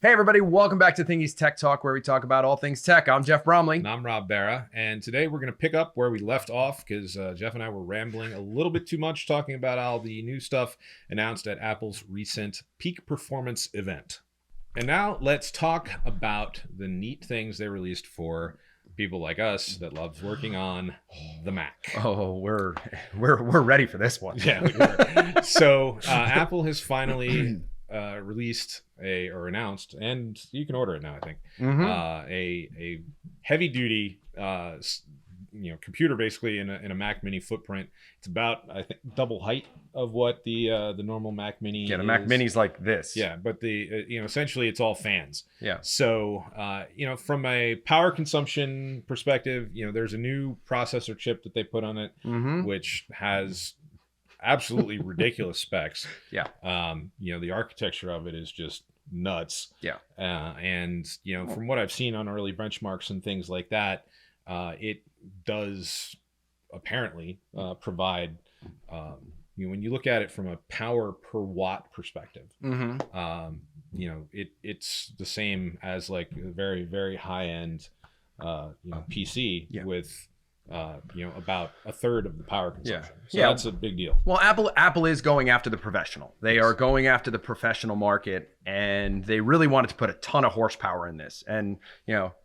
Hey everybody, welcome back to Thingy's Tech Talk, where we talk about all things tech. I'm Jeff Bromley. And I'm Rob Barra, and today we're going to pick up where we left off because Jeff and I were rambling a little bit too much talking about all the new stuff announced at Apple's recent Peak Performance event. And now let's talk about the neat things they released for people like us that loves working on the Mac. Oh, we're ready for this one. Yeah. So Apple has finally released announced, and you can order it now, I think, a heavy duty computer, basically in a Mac Mini footprint. It's about, I think, double height of what the normal Mac Mini is. The Mac Mini's like this. Yeah, but the essentially it's all fans. Yeah. So from a power consumption perspective, there's a new processor chip that they put on it, which has absolutely ridiculous specs. Yeah. The architecture of it is just nuts. Yeah. And from what I've seen on early benchmarks and things like that, it does apparently provide, when you look at it from a power per watt perspective, it's the same as like a very, very high end, PC with about a third of the power consumption. So that's a big deal. Well, Apple is going after the professional. They are going after the professional market, and they really wanted to put a ton of horsepower in this. And,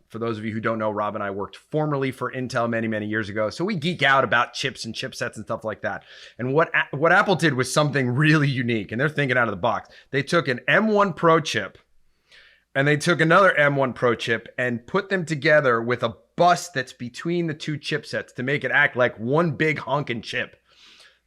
for those of you who don't know, Rob and I worked formerly for Intel many, many years ago. So we geek out about chips and chipsets and stuff like that. And what Apple did was something really unique, and they're thinking out of the box. They took an M1 Pro chip, and they took another M1 Pro chip and put them together with a bus that's between the two chipsets to make it act like one big honking chip.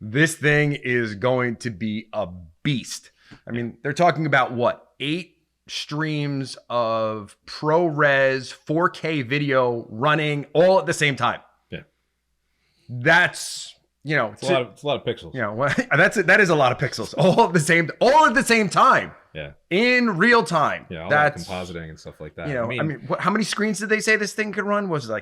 This thing is going to be a beast. I mean, they're talking about 8 streams of ProRes 4K video running all at the same time. Yeah. It's a lot of pixels. That is a lot of pixels all at the same time. Yeah. In real time. Yeah, all that compositing and stuff like that. How many screens did they say this thing could run? Was it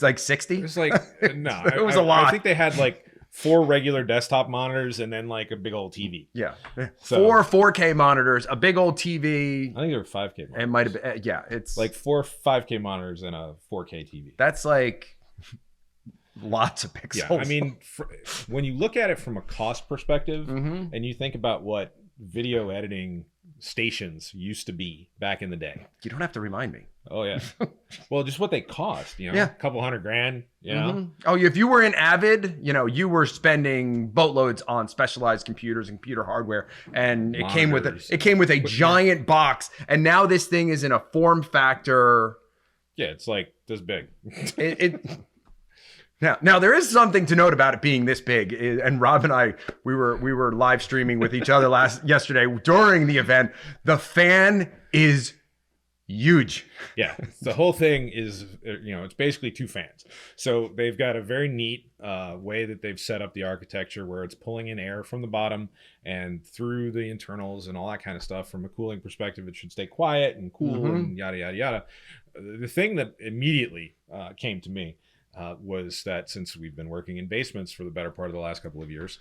like 60? It was like no, it was a lot. I think they had like 4 regular desktop monitors and then like a big old TV. Yeah. So, 4 4K monitors, a big old TV. I think there were 5K monitors. It might have been it's like 4 5K monitors and a 4K TV. That's like lots of pixels. Yeah, I mean, when you look at it from a cost perspective and you think about what video editing stations used to be back in the day. You don't have to remind me. Oh yeah. Well, just what they cost, a couple $100,000, Oh, if you were in Avid, you were spending boatloads on specialized computers and computer hardware, and it came with a giant box, and now this thing is in a form factor. Yeah, it's like this big. Now there is something to note about it being this big, and Rob and I we were live streaming with each other yesterday during the event. The fan is huge. Yeah, the whole thing is it's basically 2 fans. So they've got a very neat way that they've set up the architecture where it's pulling in air from the bottom and through the internals and all that kind of stuff. From a cooling perspective, it should stay quiet and cool and yada yada yada. The thing that immediately came to me was that since we've been working in basements for the better part of the last couple of years,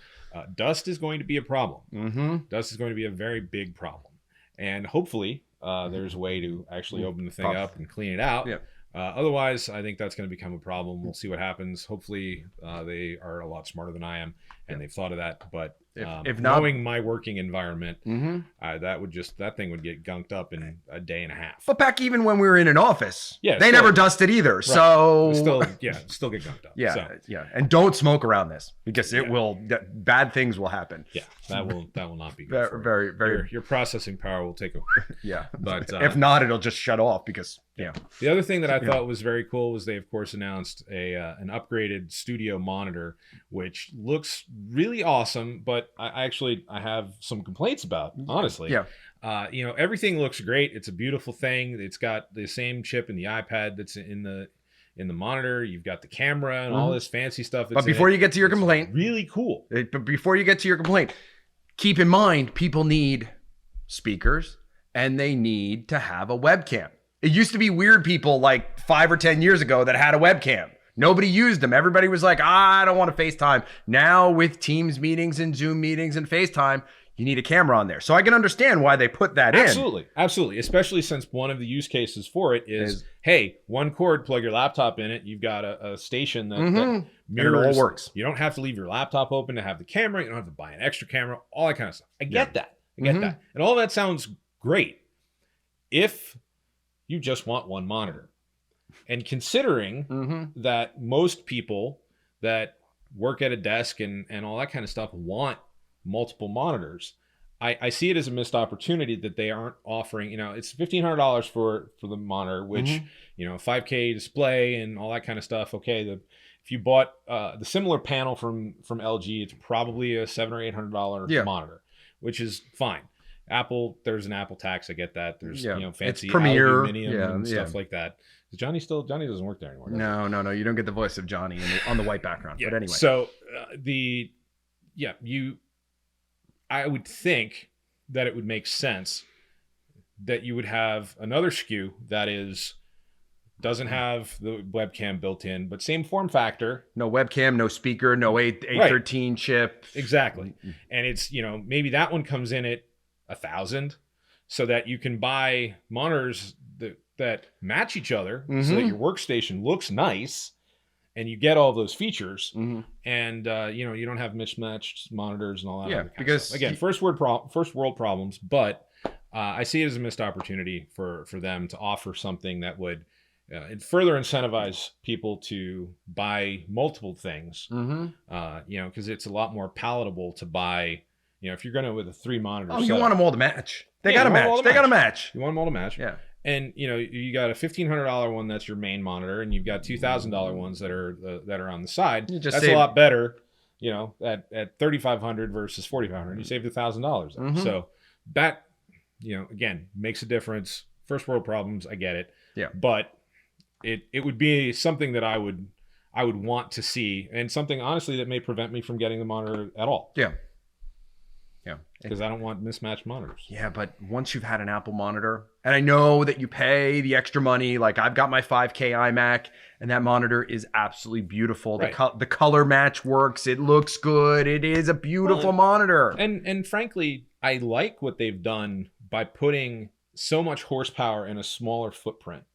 dust is going to be a problem. Dust is going to be a very big problem. And hopefully there's a way to actually open the thing up and clean it out. Yeah. Otherwise, I think that's going to become a problem. We'll see what happens. Hopefully they are a lot smarter than I am and they've thought of that. But if not, knowing my working environment, that thing would get gunked up in a day and a half. But back even when we were in an office, they never dusted either. Right. So still get gunked up. Yeah, so. Yeah. And don't smoke around this because bad things will happen. Yeah, that will not be good. Very, very. Your processing power will take over. Yeah, but if not, it'll just shut off because. Yeah. The other thing that I thought was very cool was they, of course, announced an upgraded studio monitor, which looks really awesome, but I have some complaints about, honestly. Yeah. Everything looks great. It's a beautiful thing. It's got the same chip in the iPad that's in the monitor. You've got the camera and all this fancy stuff. But before you get to your complaint, really cool. But before you get to your complaint, keep in mind people need speakers and they need to have a webcam. It used to be weird people like 5 or 10 years ago that had a webcam. Nobody used them. Everybody was like, I don't want to FaceTime. Now with Teams meetings and Zoom meetings and FaceTime, you need a camera on there. So I can understand why they put that in. Absolutely. Especially since one of the use cases for it is hey, one cord, plug your laptop in it. You've got a station that mirrors. It all works. You don't have to leave your laptop open to have the camera. You don't have to buy an extra camera, all that kind of stuff. I get that. And all that sounds great if you just want one monitor. And considering that most people that work at a desk and all that kind of stuff want multiple monitors, I see it as a missed opportunity that they aren't offering. It's $1,500 for the monitor, which 5K display and all that kind of stuff. Okay, if you bought the similar panel from LG, it's probably a $700 or $800 monitor, which is fine. Apple, there's an Apple tax. I get that. There's fancy Premiere aluminum and stuff like that. Johnny doesn't work there anymore. No. You don't get the voice of Johnny on the white background. But anyway. So I would think that it would make sense that you would have another SKU that doesn't have the webcam built in, but same form factor. No webcam, no speaker, no A13 chip. Exactly. And it's, maybe that one comes in at $1,000 so that you can buy monitors that match each other so that your workstation looks nice and you get all those features and you don't have mismatched monitors and all that. Yeah, because again, first world problems, but I see it as a missed opportunity for them to offer something that would further incentivize people to buy multiple things. Because it's a lot more palatable to buy. If you're going to with a 3 monitor. Oh, you want them all to match. They got to match. They got to match. You want them all to match. Yeah. And you got a $1,500 one that's your main monitor, and you've got $2,000 ones that are on the side. That's a lot better, at $3,500 versus $4,500. You saved $1,000. So that, again, makes a difference. First world problems, I get it. Yeah. But it would be something that I would want to see, and something honestly that may prevent me from getting the monitor at all. Yeah. Because I don't want mismatched monitors. Yeah, but once you've had an Apple monitor, and I know that you pay the extra money, like I've got my 5K iMac, and that monitor is absolutely beautiful. Right. The color match works. It looks good. It is a beautiful monitor. And frankly, I like what they've done by putting so much horsepower in a smaller footprint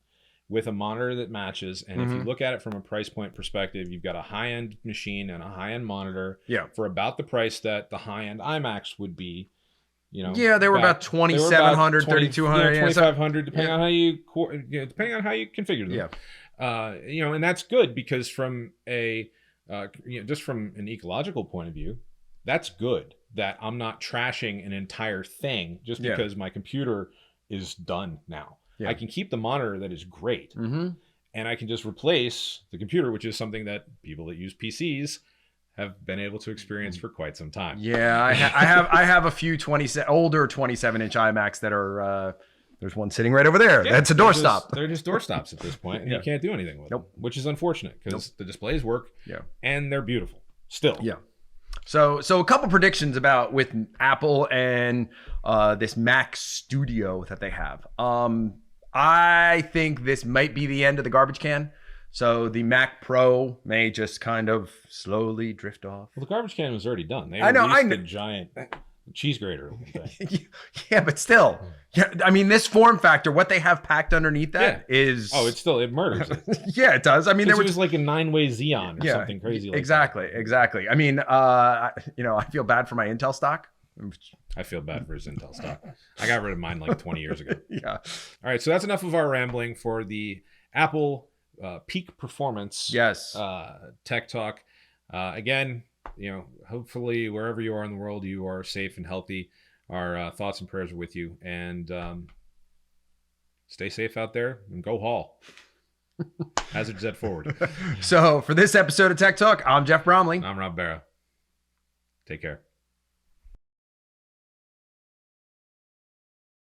with a monitor that matches. And if you look at it from a price point perspective, you've got a high-end machine and a high-end monitor for about the price that the high-end iMacs would be. Yeah, they were about $2,700, $3,200, $2,500, depending on how you configure them. Yeah. And that's good because from just from an ecological point of view, that's good that I'm not trashing an entire thing just because my computer is done now. Yeah. I can keep the monitor that is great, and I can just replace the computer, which is something that people that use PCs have been able to experience for quite some time. Yeah, I have a few older 27-inch iMacs that are. There's one sitting right over there. That's a doorstop. They're just doorstops at this point, and you can't do anything with them, which is unfortunate because the displays work, and they're beautiful still. Yeah. So a couple predictions with Apple and this Mac Studio that they have. I think this might be the end of the garbage can. So the Mac Pro may just kind of slowly drift off. Well, the garbage can was already done. They released the giant cheese grater thing. Yeah, but still. Yeah, I mean, this form factor, what they have packed underneath that is... Oh, it murders it. Yeah, it does. I mean, there was like a 9-way Xeon or something crazy like that. Exactly. I mean, I feel bad for my Intel stock. I feel bad for his Intel stock. I got rid of mine like 20 years ago. Yeah. All right, so that's enough of our rambling for the Apple peak performance tech talk. Again, hopefully wherever you are in the world, you are safe and healthy. Our thoughts and prayers are with you, and stay safe out there and go Hall. Hazard Z forward. So for this episode of Tech Talk, I'm Jeff Bromley. I'm Rob Barra. Take care.